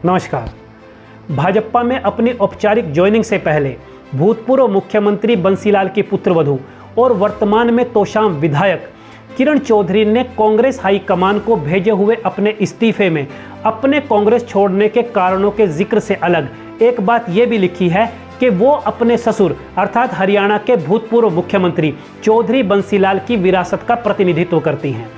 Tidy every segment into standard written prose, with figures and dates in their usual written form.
नमस्कार। भाजपा में अपनी औपचारिक ज्वाइनिंग से पहले भूतपूर्व मुख्यमंत्री बंसीलाल की पुत्रवधू और वर्तमान में तोशाम विधायक किरण चौधरी ने कांग्रेस हाईकमान को भेजे हुए अपने इस्तीफे में अपने कांग्रेस छोड़ने के कारणों के जिक्र से अलग एक बात यह भी लिखी है कि वो अपने ससुर अर्थात हरियाणा के भूतपूर्व मुख्यमंत्री चौधरी बंसीलाल की विरासत का प्रतिनिधित्व करती हैं।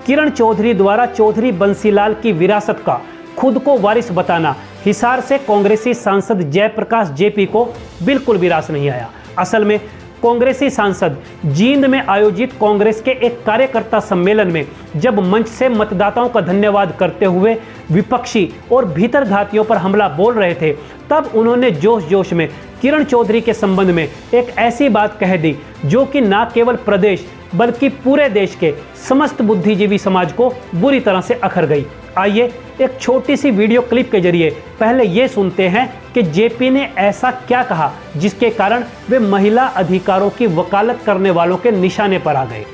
किरण चौधरी द्वारा चौधरी बंसीलाल की विरासत का खुद को वारिस बताना हिसार से कांग्रेसी सांसद जयप्रकाश जेपी को बिल्कुल भी रास नहीं आया। असल में कांग्रेसी सांसद जींद में आयोजित कांग्रेस के एक कार्यकर्ता सम्मेलन में जब मंच से मतदाताओं का धन्यवाद करते हुए विपक्षी और भीतरघातियों पर हमला बोल रहे थे, तब उन्होंने जोश जोश में किरण चौधरी के संबंध में एक ऐसी बात कह दी जो कि न केवल प्रदेश बल्कि पूरे देश के समस्त बुद्धिजीवी समाज को बुरी तरह से अखर गई। आइए एक छोटी सी वीडियो क्लिप के जरिए पहले ये सुनते हैं कि जेपी ने ऐसा क्या कहा जिसके कारण वे महिला अधिकारों की वकालत करने वालों के निशाने पर आ गए।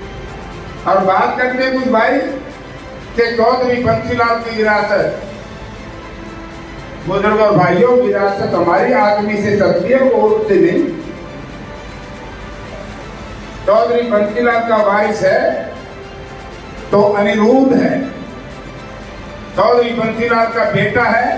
और बात करते हैं कुछ भाई के चौधरी बंसीलाल की विरासत। बुजुर्ग और भाइयों, विरासत हमारी आदमी से चलती है, वो उससे नहीं। चौधरी बंसीलाल का वारिस है तो अनिरुद्ध है, चौधरी बंसीलाल का बेटा है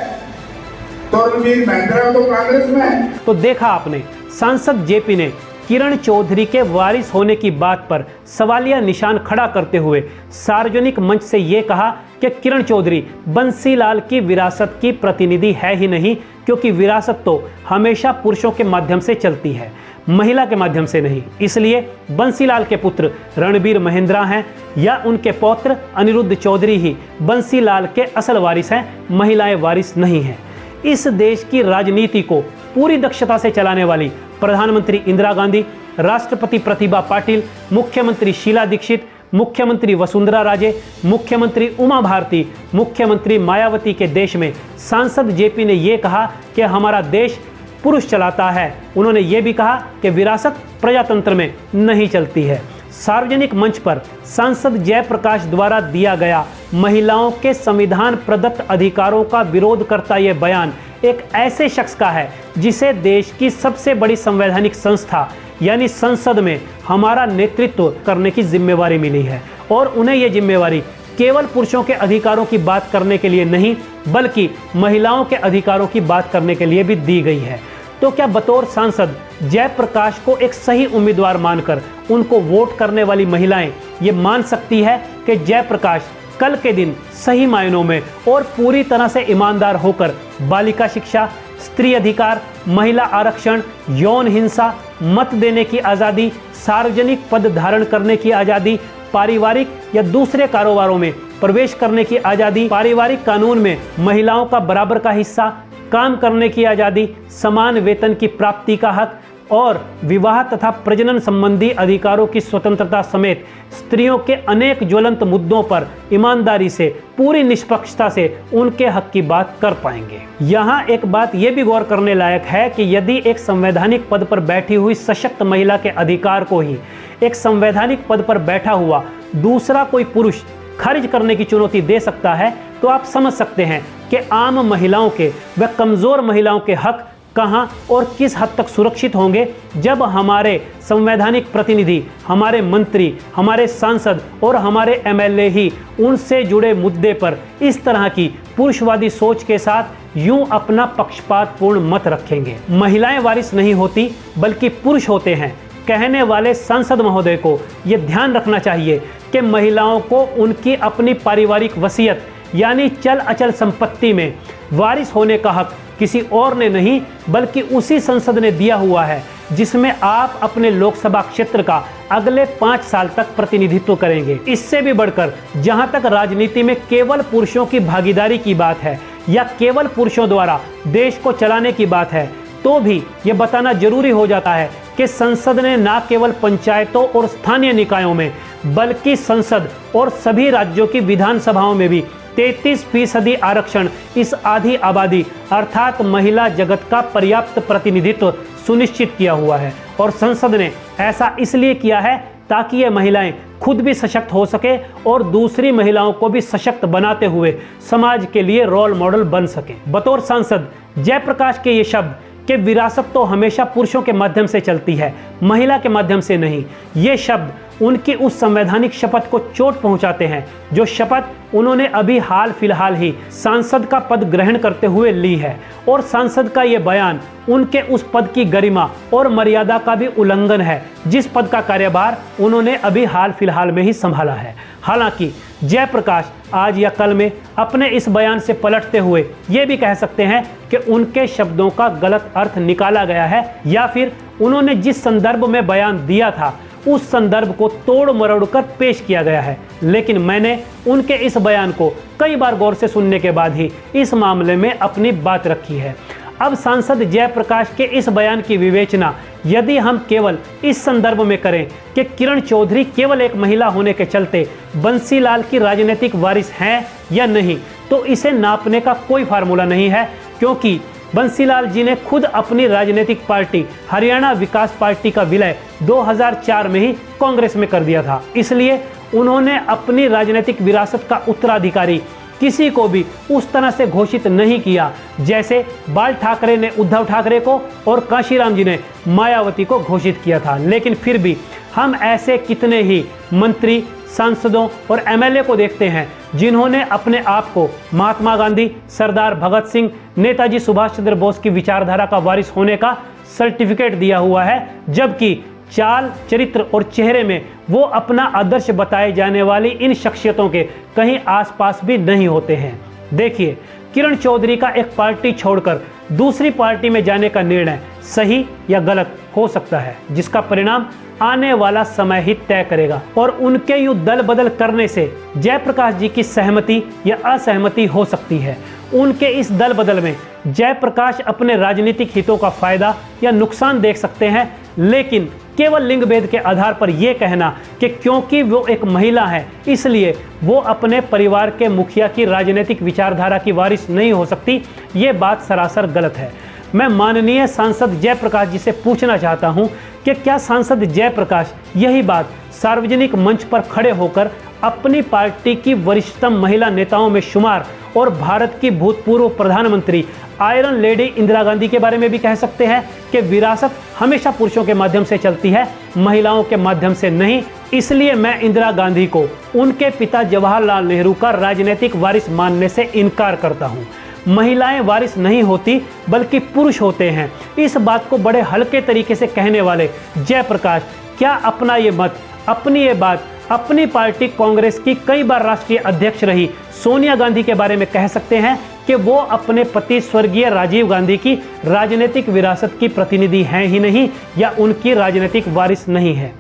तो रणवीर महेंद्रा तो कांग्रेस में है। तो देखा आपने, सांसद जेपी ने किरण चौधरी के वारिस होने की बात पर सवालिया निशान खड़ा करते हुए सार्वजनिक मंच से ये कहा कि किरण चौधरी बंसीलाल की विरासत की प्रतिनिधि है ही नहीं, क्योंकि विरासत तो हमेशा पुरुषों के माध्यम से चलती है, महिला के माध्यम से नहीं। इसलिए बंसीलाल के पुत्र रणबीर महेंद्रा हैं या उनके पौत्र अनिरुद्ध चौधरी ही बंसीलाल के असल वारिस हैं, महिलाएं वारिस नहीं हैं। इस देश की राजनीति को पूरी दक्षता से चलाने वाली प्रधानमंत्री इंदिरा गांधी, राष्ट्रपति प्रतिभा पाटिल, मुख्यमंत्री शीला दीक्षित, मुख्यमंत्री वसुंधरा राजे, मुख्यमंत्री उमा भारती, मुख्यमंत्री मायावती के देश में सांसद जेपी ने यह कहा कि हमारा देश पुरुष चलाता है। उन्होंने ये भी कहा कि विरासत प्रजातंत्र में नहीं चलती है। सार्वजनिक मंच पर सांसद जयप्रकाश द्वारा दिया गया महिलाओं के संविधान प्रदत्त अधिकारों का विरोध करता यह बयान एक ऐसे शख्स का है जिसे देश की सबसे बड़ी संवैधानिक संस्था यानी संसद में हमारा नेतृत्व करने की जिम्मेवारी मिली है, और उन्हें यह जिम्मेवारी केवल पुरुषों के अधिकारों की बात करने के लिए नहीं बल्कि महिलाओं के अधिकारों की बात करने के लिए भी दी गई है। तो क्या बतौर सांसद जयप्रकाश को एक सही उम्मीदवार मानकर उनको वोट करने वाली महिलाएं ये मान सकती है कि जयप्रकाश कल के दिन सही मायनों में और पूरी तरह से ईमानदार होकर बालिका शिक्षा, स्त्री अधिकार, महिला आरक्षण, यौन हिंसा, मत देने की आज़ादी, सार्वजनिक पद धारण करने की आज़ादी, पारिवारिक या दूसरे कारोबारों में प्रवेश करने की आज़ादी, पारिवारिक कानून में महिलाओं का बराबर का हिस्सा, काम करने की आज़ादी, समान वेतन की प्राप्ति का हक और विवाह तथा प्रजनन संबंधी अधिकारों की स्वतंत्रता समेत स्त्रियों के अनेक ज्वलंत मुद्दों पर ईमानदारी से, पूरी निष्पक्षता से उनके हक की बात कर पाएंगे। यहाँ एक बात यह भी गौर करने लायक है कि यदि एक संवैधानिक पद पर बैठी हुई सशक्त महिला के अधिकार को ही एक संवैधानिक पद पर बैठा हुआ दूसरा कोई पुरुष खारिज करने की चुनौती दे सकता है, तो आप समझ सकते हैं कि आम महिलाओं के व कमज़ोर महिलाओं के हक कहां और किस हद तक सुरक्षित होंगे जब हमारे संवैधानिक प्रतिनिधि, हमारे मंत्री, हमारे सांसद और हमारे एमएलए ही उनसे जुड़े मुद्दे पर इस तरह की पुरुषवादी सोच के साथ यूं अपना पक्षपातपूर्ण मत रखेंगे। महिलाएं वारिस नहीं होती बल्कि पुरुष होते हैं कहने वाले सांसद महोदय को यह ध्यान रखना चाहिए कि महिलाओं को उनकी अपनी पारिवारिक वसीयत यानी चल अचल संपत्ति में वारिस होने का हक किसी और ने नहीं बल्कि उसी संसद ने दिया हुआ है जिसमें आप अपने लोकसभा क्षेत्र का अगले 5 साल तक प्रतिनिधित्व करेंगे। इससे भी बढ़कर जहां तक राजनीति में केवल पुरुषों की भागीदारी की बात है या केवल पुरुषों द्वारा देश को चलाने की बात है, तो भी ये बताना जरूरी हो जाता है कि संसद ने न केवल पंचायतों और स्थानीय निकायों में बल्कि संसद और सभी राज्यों की विधानसभाओं में भी 33% आरक्षण इस आधी आबादी अर्थात महिला जगत का पर्याप्त प्रतिनिधित्व सुनिश्चित किया हुआ है। और संसद ने ऐसा इसलिए किया है ताकि ये महिलाएं खुद भी सशक्त हो सके और दूसरी महिलाओं को भी सशक्त बनाते हुए समाज के लिए रोल मॉडल बन सके। बतौर सांसद जयप्रकाश के ये शब्द कि विरासत तो हमेशा पुरुषों के माध्यम से चलती है, महिला के माध्यम से नहीं, ये शब्द उनकी उस संवैधानिक शपथ को चोट पहुंचाते हैं जो शपथ उन्होंने अभी हाल फिलहाल ही सांसद का पद ग्रहण करते हुए ली है। और सांसद का ये बयान उनके उस पद की गरिमा और मर्यादा का भी उल्लंघन है जिस पद का कार्यभार उन्होंने अभी हाल फिलहाल में ही संभाला है। हालांकि जयप्रकाश आज या कल में अपने इस बयान से पलटते हुए ये भी कह सकते हैं कि उनके शब्दों का गलत अर्थ निकाला गया है या फिर उन्होंने जिस संदर्भ में बयान दिया था उस संदर्भ को तोड़ मरोड़ कर पेश किया गया है। लेकिन मैंने उनके इस बयान को कई बार गौर से सुनने के बाद ही इस मामले में अपनी बात रखी है। अब सांसद जयप्रकाश के इस बयान की विवेचना यदि हम केवल इस संदर्भ में करें कि किरण चौधरी केवल एक महिला होने के चलते बंसीलाल की राजनीतिक वारिस हैं या नहीं, तो इसे नापने का कोई फार्मूला नहीं है, क्योंकि बंसीलाल जी ने खुद अपनी राजनीतिक पार्टी हरियाणा विकास पार्टी का विलय 2004 में ही कांग्रेस में कर दिया था। इसलिए उन्होंने अपनी राजनीतिक विरासत का उत्तराधिकारी किसी को भी उस तरह से घोषित नहीं किया जैसे बाल ठाकरे ने उद्धव ठाकरे को और कांशीराम जी ने मायावती को घोषित किया था। लेकिन फिर भी हम ऐसे कितने ही मंत्री, सांसदों और एमएलए को देखते हैं जिन्होंने अपने आप को महात्मा गांधी, सरदार भगत सिंह, नेताजी सुभाष चंद्र बोस की विचारधारा का वारिस होने का सर्टिफिकेट दिया हुआ है, जबकि चाल, चरित्र और चेहरे में वो अपना आदर्श बताए जाने वाली इन शख्सियतों के कहीं आसपास भी नहीं होते हैं। देखिए, किरण चौधरी का एक पार्टी छोड़कर दूसरी पार्टी में जाने का निर्णय सही या गलत हो सकता है, जिसका परिणाम आने वाला समय ही तय करेगा। और उनके यूं दल बदल करने से जयप्रकाश जी की सहमति या असहमति हो सकती है। उनके इस दल बदल में जयप्रकाश अपने राजनीतिक हितों का फायदा या नुकसान देख सकते हैं, लेकिन केवल लिंग भेद के आधार पर यह कहना कि क्योंकि वो एक महिला है इसलिए वो अपने परिवार के मुखिया की राजनीतिक विचारधारा की वारिस नहीं हो सकती, ये बात सरासर गलत है। मैं माननीय सांसद जयप्रकाश जी से पूछना चाहता हूं कि क्या सांसद जयप्रकाश यही बात सार्वजनिक मंच पर खड़े होकर अपनी पार्टी की वरिष्ठतम महिला नेताओं में शुमार और भारत की भूतपूर्व प्रधानमंत्री आयरन लेडी इंदिरा गांधी के बारे में भी कह सकते हैं कि विरासत हमेशा पुरुषों के माध्यम से चलती है, महिलाओं के माध्यम से नहीं। इसलिए मैं इंदिरा गांधी को उनके पिता जवाहरलाल नेहरू का राजनीतिक वारिस मानने से इनकार करता हूं। महिलाएं वारिस नहीं होती बल्कि पुरुष होते हैं। इस बात को बड़े हल्के तरीके से कहने वाले जयप्रकाश क्या अपना ये मत, अपनी ये बात अपनी पार्टी कांग्रेस की कई बार राष्ट्रीय अध्यक्ष रही सोनिया गांधी के बारे में कह सकते हैं कि वो अपने पति स्वर्गीय राजीव गांधी की राजनीतिक विरासत की प्रतिनिधि हैं ही नहीं या उनकी राजनीतिक वारिस नहीं है।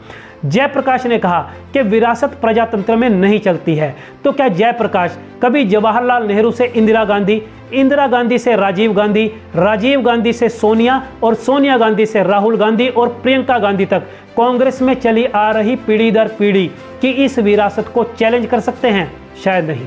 जयप्रकाश ने कहा कि विरासत प्रजातंत्र में नहीं चलती है, तो क्या जयप्रकाश कभी जवाहरलाल नेहरू से इंदिरा गांधी, इंदिरा गांधी से राजीव गांधी, राजीव गांधी से सोनिया और सोनिया गांधी से राहुल गांधी और प्रियंका गांधी तक कांग्रेस में चली आ रही पीढ़ी दर पीढ़ी की इस विरासत को चैलेंज कर सकते हैं? शायद नहीं।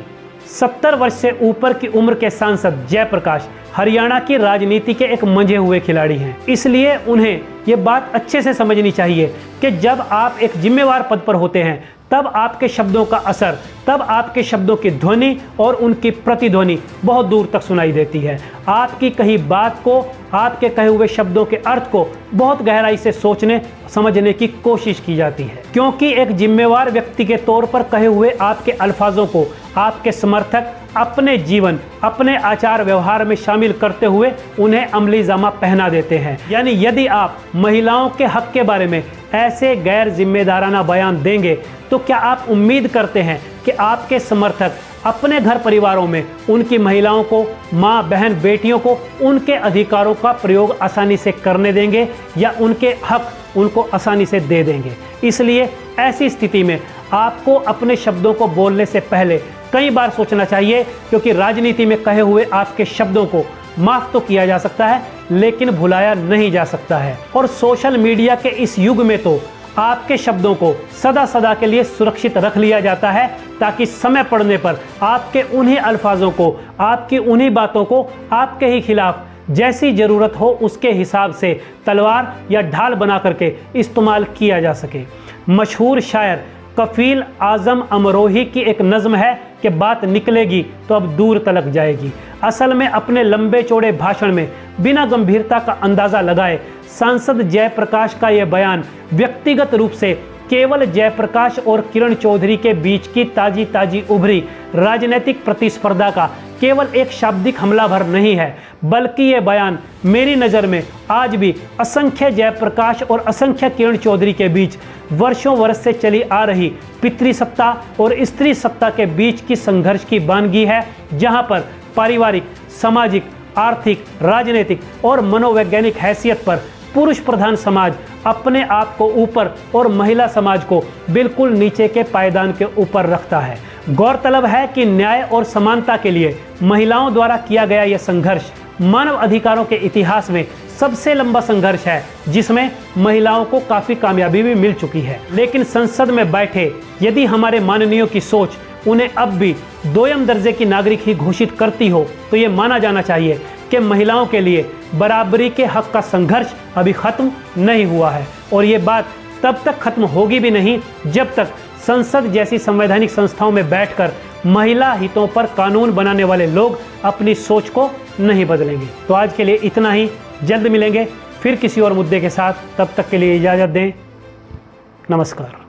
70 वर्ष से ऊपर की उम्र के सांसद जयप्रकाश हरियाणा की राजनीति के एक मंझे हुए खिलाड़ी हैं, इसलिए उन्हें ये बात अच्छे से समझनी चाहिए कि जब आप एक जिम्मेवार पद पर होते हैं तब आपके शब्दों का असर, तब आपके शब्दों की ध्वनि और उनकी प्रतिध्वनि बहुत दूर तक सुनाई देती है। आपकी कही बात को, आपके कहे हुए शब्दों के अर्थ को बहुत गहराई से सोचने समझने की कोशिश की जाती है, क्योंकि एक जिम्मेवार व्यक्ति के तौर पर कहे हुए आपके अल्फाजों को आपके समर्थक अपने जीवन, अपने आचार व्यवहार में शामिल करते हुए उन्हें अमली जामा पहना देते हैं। यानी यदि आप महिलाओं के हक के बारे में ऐसे गैर जिम्मेदाराना बयान देंगे तो क्या आप उम्मीद करते हैं कि आपके समर्थक अपने घर परिवारों में उनकी महिलाओं को, माँ, बहन, बेटियों को उनके अधिकारों का प्रयोग आसानी से करने देंगे या उनके हक उनको आसानी से दे देंगे? इसलिए ऐसी स्थिति में आपको अपने शब्दों को बोलने से पहले कई बार सोचना चाहिए, क्योंकि राजनीति में कहे हुए आपके शब्दों को माफ तो किया जा सकता है लेकिन भुलाया नहीं जा सकता है। और सोशल मीडिया के इस युग में तो आपके शब्दों को सदा सदा के लिए सुरक्षित रख लिया जाता है ताकि समय पड़ने पर आपके उन्हीं अल्फाजों को, आपकी उन्हीं बातों को आपके ही खिलाफ जैसी ज़रूरत हो उसके हिसाब से तलवार या ढाल बना करके इस्तेमाल किया जा सके। मशहूर शायर कफील आजम अमरोही की एक नज़्म है कि बात निकलेगी तो अब दूर तलक जाएगी। असल में अपने लंबे चौड़े भाषण में बिना गंभीरता का अंदाज़ा लगाए सांसद जयप्रकाश का यह बयान व्यक्तिगत रूप से केवल जयप्रकाश और किरण चौधरी के बीच की ताजी उभरी राजनीतिक प्रतिस्पर्धा का केवल एक शाब्दिक हमला भर नहीं है, बल्कि ये बयान मेरी नज़र में आज भी असंख्य जयप्रकाश और असंख्य किरण चौधरी के बीच वर्षों वर्ष से चली आ रही पितृसत्ता और स्त्री सत्ता के बीच की संघर्ष की वानगी है, जहां पर पारिवारिक, सामाजिक, आर्थिक, राजनीतिक और मनोवैज्ञानिक हैसियत पर पुरुष प्रधान समाज अपने आप को ऊपर और महिला समाज को बिल्कुल नीचे के पायदान के ऊपर रखता है। गौरतलब है कि न्याय और समानता के लिए महिलाओं द्वारा किया गया यह संघर्ष मानव अधिकारों के इतिहास में सबसे लंबा संघर्ष है, जिसमें महिलाओं को काफ़ी कामयाबी भी मिल चुकी है। लेकिन संसद में बैठे यदि हमारे माननीयों की सोच उन्हें अब भी दोयम दर्जे की नागरिक ही घोषित करती हो, तो ये माना जाना चाहिए कि महिलाओं के लिए बराबरी के हक का संघर्ष अभी ख़त्म नहीं हुआ है। और ये बात तब तक खत्म होगी भी नहीं जब तक संसद जैसी संवैधानिक संस्थाओं में बैठकर महिला हितों पर कानून बनाने वाले लोग अपनी सोच को नहीं बदलेंगे। तो आज के लिए इतना ही, जल्द मिलेंगे फिर किसी और मुद्दे के साथ। तब तक के लिए इजाज़त दें। नमस्कार।